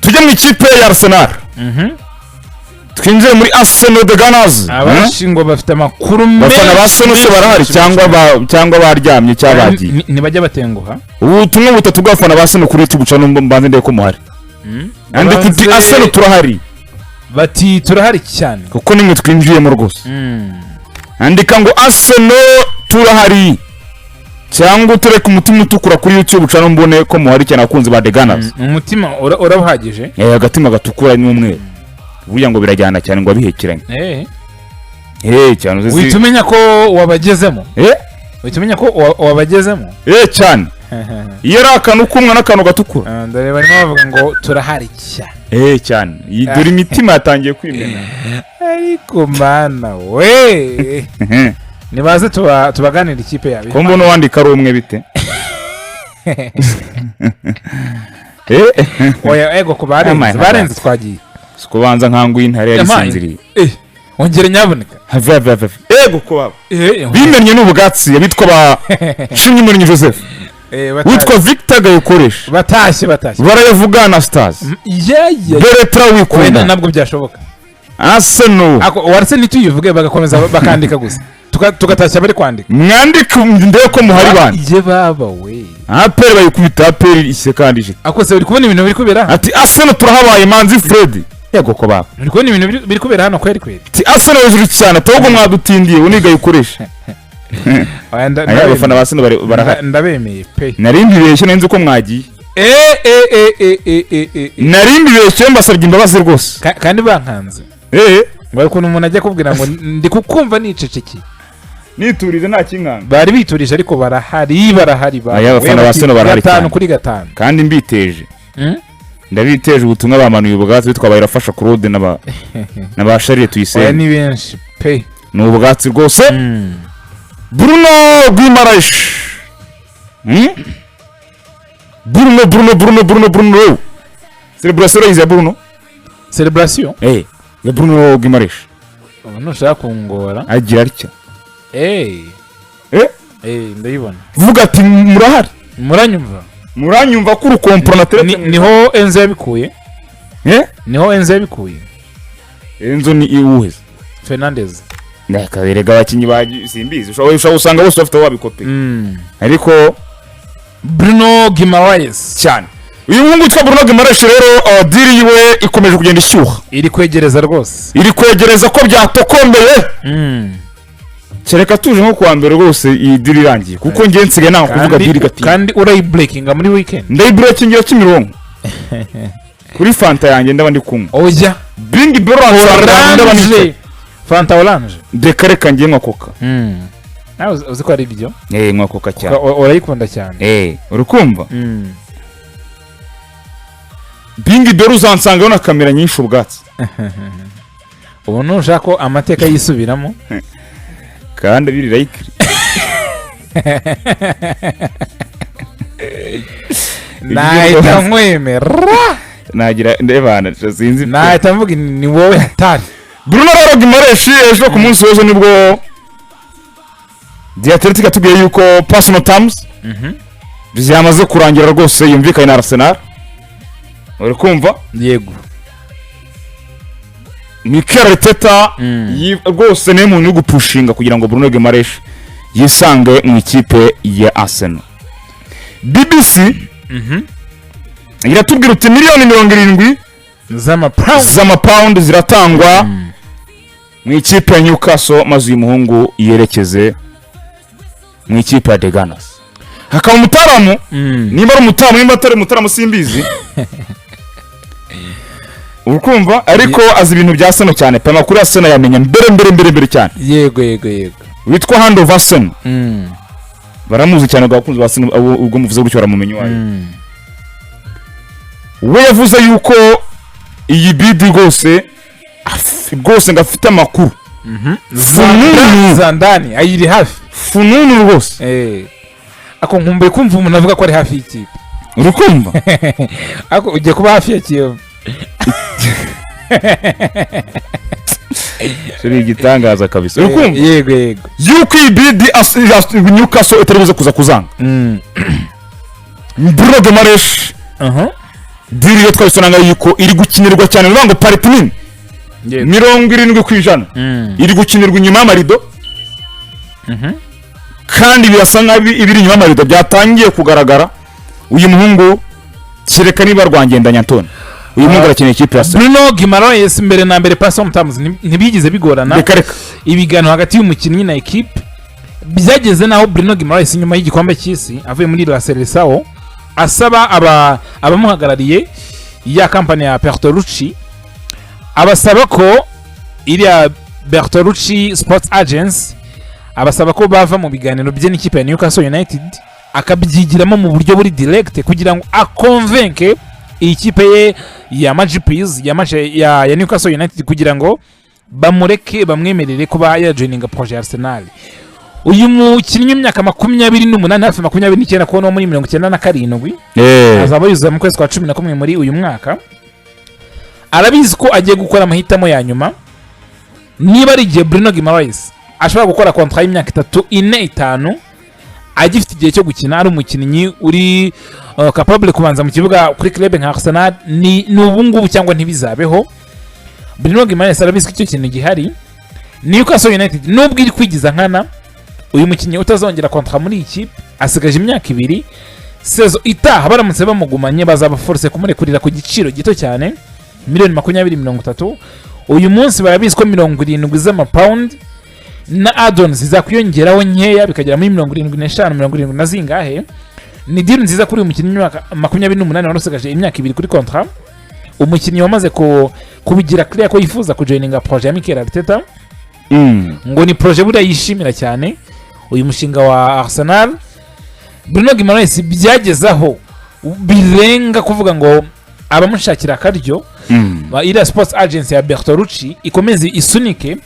tujye mu ikipe ya Arsenal twinjiye muri Arsenal de Gunners abashingo bafite amakuru menshi bafana Arsenal se barahari cyangwa baryamye cyabagiye ntibajya batenguha ubutumwa butatu bw'abafana Arsenal kuri YouTube channel mbanze ndeko muhari andi kuti Arsenal turahari bati turahari cyane kuko nimwe twinjiyemo rwose andika ngo Arsenal turahari cyangwa tureke umutima utukura kuri YouTube channel mbone ko muhari cyane akunze ba The Gunners umutima urabahagije agatima gatukura n'umwe buya ngo birajyana cyane ngo abihekeranye cyane uzi witumenya ko wabagezemo witumenya ko wabagezemo cyane iyo rakanu kumwa nakano gatukura ndare barimo bavuga ngo turahari cyane cyane dore imitima yatangiye kwimena ariko mana we nibaze tubaganira ikipe yawe ko mbona wandika ari umwe bite oya ego ko barenze twagiye sikubanza nkangu y'intare yasinziriye ongere nyaboneka have ego ko baba bimenye n'ubugatsi yabitwa ba Shinyimuri Joseph witwa Victor Gayokoresha batashye barayavugana stars Beretra wikunda nabwo byashoboka Arsenal warse nituyivuge bagakomeza bakandika gusa tugatashya bari kwandika mwandika ndeye ko muhari bana je baba we apere bayikubita apere isekandije akose bari kubona ibintu biri kubera ati Arsenal turahabaye manzi Fred yego ko baba bari kubona ibintu biri kubera hano kweri ati Arsenal hejuru cyane ahubwo mwadutindiye uniga yukoresha aya bafana Arsenal ndabemeye pe narindi beshe nenze ko mwagiye narindi beshe mbasabye imbabazi rwose kandi bankanze ngo ukuntu umuntu ajya kubwira ngo ndi kukumva niceceki niturize nta kinkanga bari biturije ariko barahari aya bafana Arsenal barahari 5 kuri 5 kandi mbiteje ndabiteje ubutumwa bamanuye ubwatsi bitwabaye rafasha Claude n'abashariye tuyisenge ni benshi pe n'ubwatsi rwose Bruno Guimarães Bruno celebration ya Bruno ya Bruno Guimarães no shaka kungora agira atya ndayibona vuga ati murahari muranyumva ko urukompronateur niho enze yabikuye enzo ni iwuheze Fernandez ndakaberega abakinyi baji simbizi ushobora usanga bose bafite wabikope ariko Bruno Guimarães cyane uyu mungu witwa Bruno Guimarães rero diri yiwe ikomeje kugenda ishyuha iri kwegereza rwose ko byatokombeye kereka tuje nko kuwa mbere rwose iyi diri irangiye kuko ngiye nsigaye nanga kuvuga diri gati kandi urayi breaking muri weekend ndayi breaking ya Kimironko kuri Fanta yanjye ndaba ndi kumwe oya Bing Orange Fanta Orange dekareka ngiye nkokoka nawe uzi ko ari byo nkokoka cyane urayikunda cyane urukumva Bing Bero uzansangaho na kamera nyinshi ubwatsi ubu nushaka ko amateka yisubiramo kandi biri like nahita nkwemera nagira ndebana sinzi nahita mvuga ni wowe hatari Bruno Guimarães ejo ku munsi w'ejo nibwo Diatletico tugiye yuko personal terms byamaze kurangira rwose yumvikanye na Arsenal uri kumva yego Mikel Arteta rwose ne muntu gupushinga kugira ngo Bruno Guimarães yisange mu ikipe ya Arsenal BBC iratubwira uti miliyoni 70 z'amapound ziratangwa mu ikipe ya Newcastle maze uyu muhungu yerekeze mu ikipe ya The Gunners hakaba umutaramu nimba ari umutaramu nimba atari umutaramu simbizi urukumva ariko azi ibintu bya Arsenal cyane pe makuru Arsenal yamenya mbere cyane yego witwa Hand of Arsenal baramuzi cyane gakunze Arsenal ubwo muvuze gutyo baramumenye wayo we yavuze yuko iyi bid rwose ngafite amakuru Zandani ayiri hafi fununu rwose ako nkumbuye kumva umuntu avuga ko ari hafi y'ikipe urukumva ako ugiye kuba hafi ya Kiyovu Suri igitangaza kabisa urukumva yego yuko iyi bid Newcastle itaribuze kuza kuzanga Bruno Guimarães diri yo twabisonanga yuko iri gukinirwa cyane bivuga ngo pariti nini 70% iri gukinirwa inyuma y'amarido kandi birasa nkabi ibiri inyuma y'amarido byatangiye kugaragara. Uyu muhungu kireka niba rwangendanya Antone uyu muhungu arakeneye ikipe ya Bruno Guimarães mbere na mbere pass sometimes ntibigize bigorana ibigano hagati y'umukinnyi na equipe byageze naho Bruno Guimarães nyuma y'igikombe cy'isi avuye muri La Seleção asaba abamuhagarariye ya company ya Bertolucci abasaba ko iriya Bertolucci Sports Agency abasaba ko bava mu biganiro bye n'ikipe ya Newcastle United akabyigiramo mu buryo buri direct kugira ngo akonvenke iyi kipe ye ya Magpies ya Newcastle United kugira ngo bamureke bamwemerere kuba yajoininga projet Arsenal. Uyu mukinnyi w'imyaka 28 hafi 29 kubona muri 97 azaba yuzuye mu kwezi kwa 11 muri uyu mwaka. Arabizi ko agiye gukora amahitamo ya nyuma niba ari igihe Bruno Guimarães ashobora gukora kontra y'imyaka 3-4-5 agifite igihe cyo gukina ari umukinnyi uri capable kubanza mu kibuga kuri club nka Arsenal ni ubungubu cyangwa ntibizabeho. Bruno Guimarães arabizi ko icyo kintu gihari. Newcastle United nubwo iri kwigiza nkana uyu mukinnyi utazongera kontra muri iki asigaje imyaka 2 sezo itaha baramutse bamugumanye bazaba force kumurekurira ku giciro gito cyane $20-30. Uyu munsi barabizi ko 70 z'amapound na add-ons zizakwiyongeraho nkeya bikagera muri 75 na zingahe. Ni deal nziza kuri uyu mukinnyi w'imyaka 28 warasigaje imyaka 2 kuri contrat. Umukinnyi wamaze kubigira clear ko yifuza kujoininga projet ya Mikel Arteta ngo ni projet buri yishimira cyane uyu mushinga wa Arsenal. Bruno Guimarães byagezaho birenga kuvuga ngo abamushakira akaryo iriya Sports Agency ya Bertolucci ikomeze isunike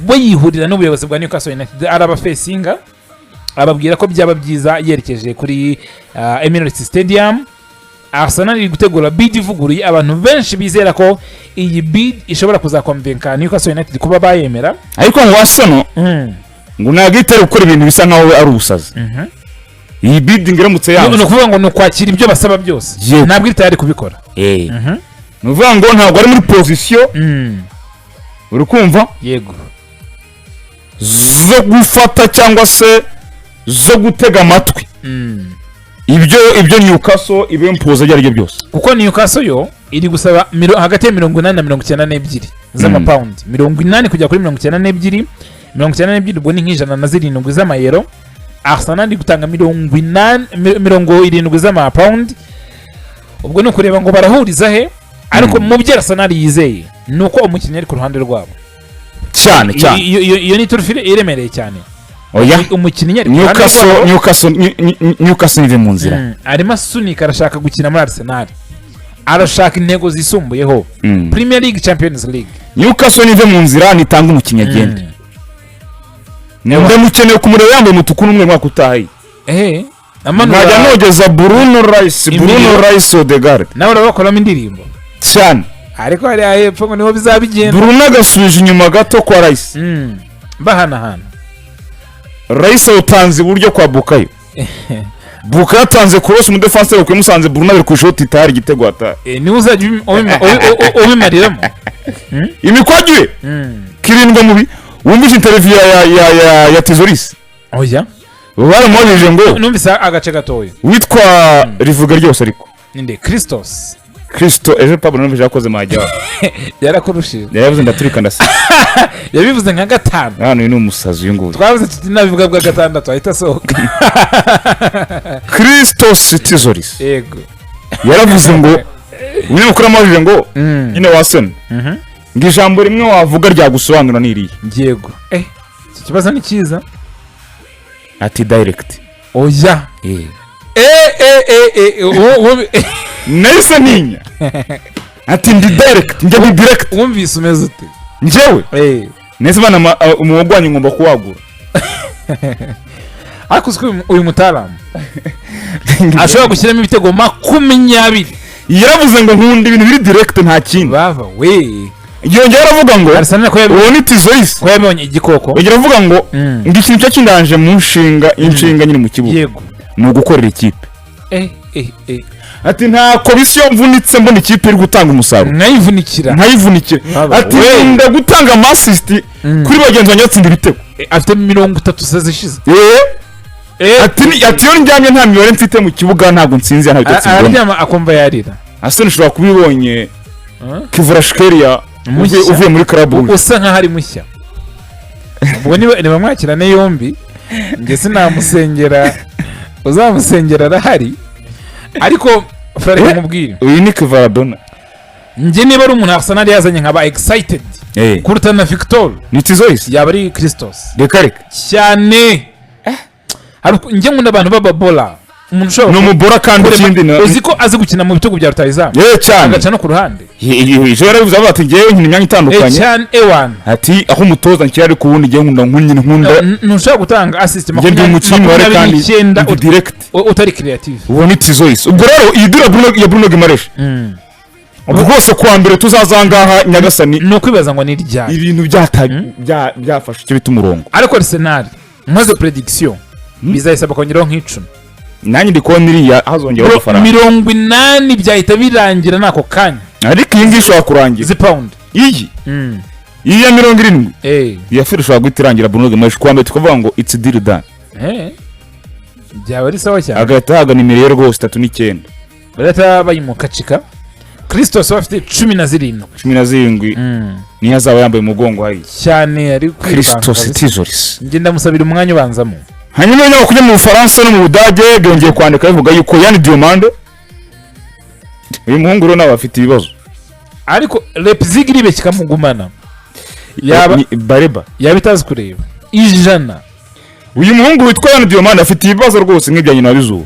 we yihurira n'ubuyobozi bwa Newcastle United arabafesinga ababwira ko byaba byiza yerekeje kuri Emirates Stadium. Arsenal iri gutegura bid ivuguruye abantu benshi bizera ko iyi bid ishobora kuzakonvenka Newcastle United kuba bayemera ariko ngo Arsenal ngo nagitera gukora ibintu bisa nkaho ari ubusazi. Iyi bid ngiramutse yawe no kuvuga ngo no kwakira ibyo basaba byose ntabwo iri tayari kubikora. Nuvuga ngo ntabwo ari muri position uri kumva yego zo gufata cyangwa se zo gutega amatwi ibyo Newcastle ibempoza byari byose kuko Newcastle yo iri gusaba hagati ya 80 na 92 z'amapound 80 kujya kuri 92 ubwo ni nk'ijana na 7 z'amayero. Arsenal iri gutanga 70 z'amapound ubwo ni ukureba ngo barahuriza he ariko mu byo Arsenal yizeye nuko umukinnyi ari ku ruhande rwabo cyane iyo ni turfire iremereye cyane. Oya umukinnyi ari Newcastle ni mu nzira arimo asunika arashaka gukina muri Arsenal arashaka intego zisumbuyeho Premier League Champions League. Newcastle ni mu nzira nitanga umukinnyi agenda ndamukeneye kumureba yambaye umutuku n'umwe mwaka utahaye najya nogeza Bruno Rice Odegaard nawe urabakoramo indirimbo cyane ariko hari ahepfo ngo niho bizabigenda. Bruno agasuje inyuma gato kwa Rice bahanahana Rice utanze iburyo kwa Bukayo Bukayo atanze cross mu defense yo kwimusanze Bruno ari ku shot itari igitego ata niwe uzajya ubimariramo imikwajwe kirindwa mubi wumvise interview ya Tezoris oya baramubajije ngo numvise agace gatoya witwa rivuga ryose ariko ninde Christos ejo Pablo numvise yakoze majya yarakurushije yavuze ndaturika ndasa yabivuze nka gatanu hano ni umusazi uyu nguyu twavuze tuti nabivuga bwa gatandatu ahita sohoka Christos Tezoris yego yaravuze ngo nyine mukuru amajije ngo nyine wasene ngo ijambo rimwe wavuga ryagusobanura niriye yego iki kibazo ni cyiza ati direct oya nahise ninya ati ndi direct njye ndi direct wumvise umeze ute njyewe nahise bana umugwanyi ngomba kuwagura ariko uyu mutaramu ashobora gushyiramo ibitego 20 yaravuze ngo nkunda ibintu biri direct nta kindi bava we yongera aravuga ngo uwo ni Tezoris ko yabonye igikoko yongera avuga ngo ndi ikintu cyo kindanje mu inshinga nyine mu kibuga yego ni ugukorera ikipe ati nta komisiyo mvunitse mbona ikipe iri gutanga umusaruro nkayivunikira ati wenda gutanga amasisiti kuri bagenzi banjye batsinda ibitego afite 30 se zishize ati iyo njyamye nta mibare mfite mu kibuga ntabwo nsinzi ntabwo nsinzi araryama akumva yarira Aston ushobora kubibonye Kivurashkeria uvuye muri Karabu usa nkaho ari mushya ubwo niba mwakirane yombi njye sinamusengera uzamusengera arahari ariko Frere mubwire uyu ni Kvaradona njye niba ari umuntu Arsenal yazanye nkaba excited kuruta na Victor Nitizois yaba ari Christos reka cyane njye nkunda abantu b'ababola umuntu ushobora numubora kandi ikindi uzi ko azi gukina mu bitugu bya rutayizamu cyane agaca no ku ruhande ejo yaravuze ati ngewe nkina imyanya itandukanye cyane ewan ati aho umutoza nkiri ari kubundi ngewe nkunda ntushobora gutanga assist makumyabiri direct utari creative uwo ni Tizois ubwo rero idura Bruno Guimarães ubwo bwose kuwa mbere tuzazangaha Nyagasani no kwibaza ngo ni rya ibintu byafashe icyo bita umurongo ariko Arsenal maze prediction bizayisaba kongeraho nk'icumi nanjye ndikubona iriya hazongeraho amafaranga 80 byahita birangira nako kanya ariko iyi ngiyi ishobora kurangira izi pound iyi ya 70 iya feri ishobora guhita irangira Bruno Guimarães kuwa mbere tukavuga ngo it's deal done byaba ari sawa cyane agahita haga nimero ye rwose 39 barata bayimukacika Christos afite 17 niyo azaba yambaye umugongo hari cyane ari Christos Tizoris njye ndamusabira umwanya ubanzamo hanyuma yo kujya mu Bufaransa no mu Budage byongeye kwandika bivuga yuko yani Diomande uyu muhungu rero nawe afite ibibazo ariko Leipzig ribe kikamugumana yaba bareba yabitazi kureba ijana uyu muhungu witwa yani Diomande afite ibibazo rwose nk'ibya nyina wabizuba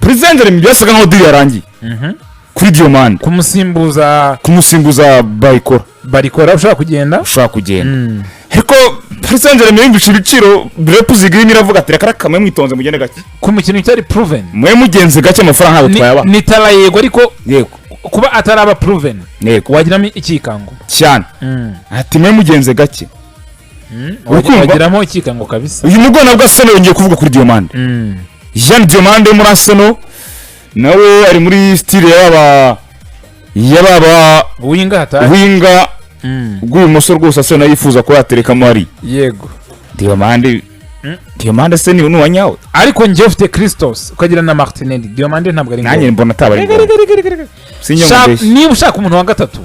president remi byasaga nkaho diri yarangiye kuri Diomande kumusimbuza barikora ushaka kugenda ariko president remi yumvisha ibiciro Leipzig irimo iravuga ati reka kamwe mwitonze mugende gake ku mukino utari proven mwe mugenze gake amafaranga ntabwo twayaba nitara yego ariko kuba ataraba proven wagiramo ikikango cyane ati mwe mugenze gake wagiramo ikikango kabisa uyu mugona bwa Arsenal yongeye kuvuga kuri Diomande Jean Diomande muri Arsenal nawe ari muri style yababa winga rw'ubumoso rwose Arsenal yifuza ko yaterekamo ari yego Diomande se ni uwanyawe ariko njye ufite Christos ukagira na Martinelli Diomande ntabwo ari nanjye mbona atabari niba ushaka umuntu wa gatatu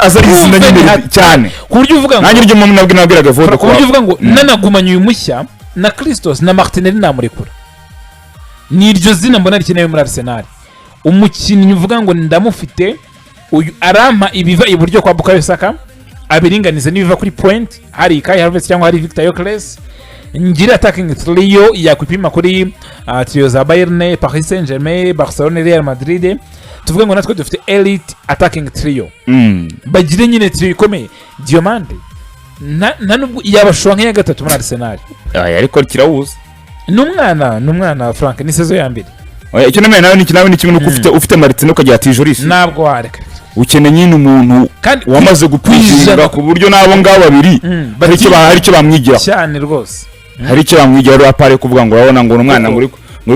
aza izina nyine cyane ku buryo uvuga ngo nanjye ryo muntu nabwiraga vote ku buryo uvuga ngo nanagumanye uyu mushya na Christos na Martinelli namurekura ni iryo zina mbona rikenewe muri Arsenal umukinnyi uvuga ngo ndamufite uyu arampa ibiva iburyo kwa Bukayo Saka abiringanize n'ibiva kuri point hari Kai Havertz cyangwa hari Victor Yokres ngira attacking trio yakwipima kuri trio za Bayern, Paris Saint-Germain, Barcelona, Real Madrid tuvuga ngo natwe dufite elite attacking trio bagire nyine trio ikomeye Diomande nubwo yabashwa nk'iya gatatu muri Arsenal ariko kirawuza numwana Frank ni sezo ya mbere icyo namenye nawe ni kimwe nuko ufite Martino ukagira Tijoris ntabwo wareka ukene nyine umuntu wamaze gupwishinga ku buryo nabo ngabo babiri hari icyo bamwigira cyane rwose hari icyo bamwigira rero apare kuvuga ngo urabona ngo umwana muri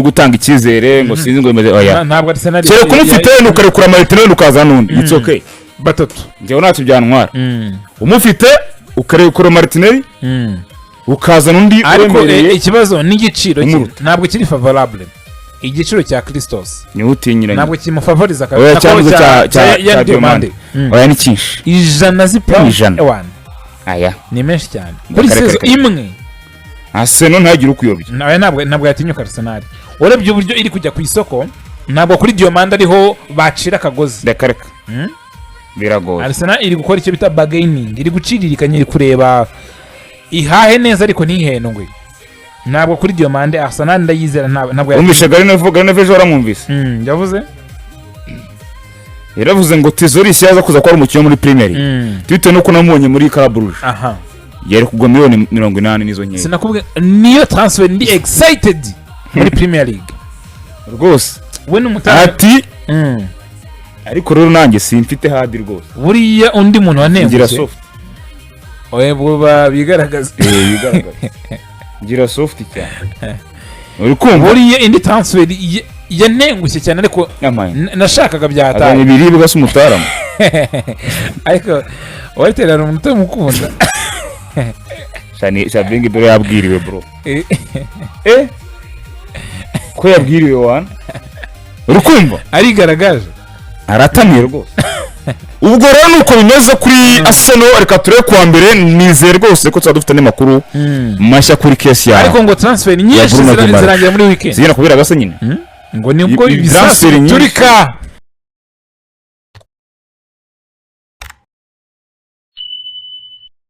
gutanga icyizere ngo sinzi ngo oya ntabwo Arsenal cyere kumufite nukarekura Martino nukaza nundi it's okay batatu ngewe natwe byantwara umufite ukarekura Martinelli ukaza nundi uremereye ikibazo n'igiciro ntabwo kiri favorable igiciro cya Christos ni utinyiranye ntabwo kimufavoriza kabisa cya Diomande oya ni cyinshi ijana ijana aya ni menshi cyane kuri sezo imwe Arsenal ntagira ukuyobya nawe ntabwo yatinyuka Arsenal urebye uburyo iri kujya ku isoko ntabwo kuri Diomande ariho bacira akagozi reka biragoye Arsenal iri gukora icyo bita bargaining iri guciririkanya iri kureba ihahe neza ariko ntihendwe ntabwo kuri Diomande Arsenal ndayizera ntabwo umvisha Gari ejo waramwumvise yaravuze ngo Tizoris yaza kuza kwa umukinnyi muri Premier League twite no kunamubonye muri Club Rouge yari kugwa miliyoni 80 nizo nke sinakubwe niyo transfer ndi excited muri Premier League rwose we n'umutara ati ariko rero nanjye simfite hadi rwose buriya undi muntu wanenguje soft oye buba bigaragaza gira soft cyane uri kumva buriya indi transfer yantengushye cyane ariko nashakaga byataye azanye ibiribwa se umutarama ariko wayiterana umuntu utamukunda Shabingi dore yabwiriwe bro ko yabwiriwe wana urukumva arigaragaje aratamiye rwose ubwo rero nuko bimeze kuri Arsenal reka turebe kuwa mbere nizere rwose ko tuba dufite n'amakuru mashya kuri case ya ariko ngo transfer nyinshi zirangira muri weekend zigera kubera gase nyine ngo nibwo ibisasu turika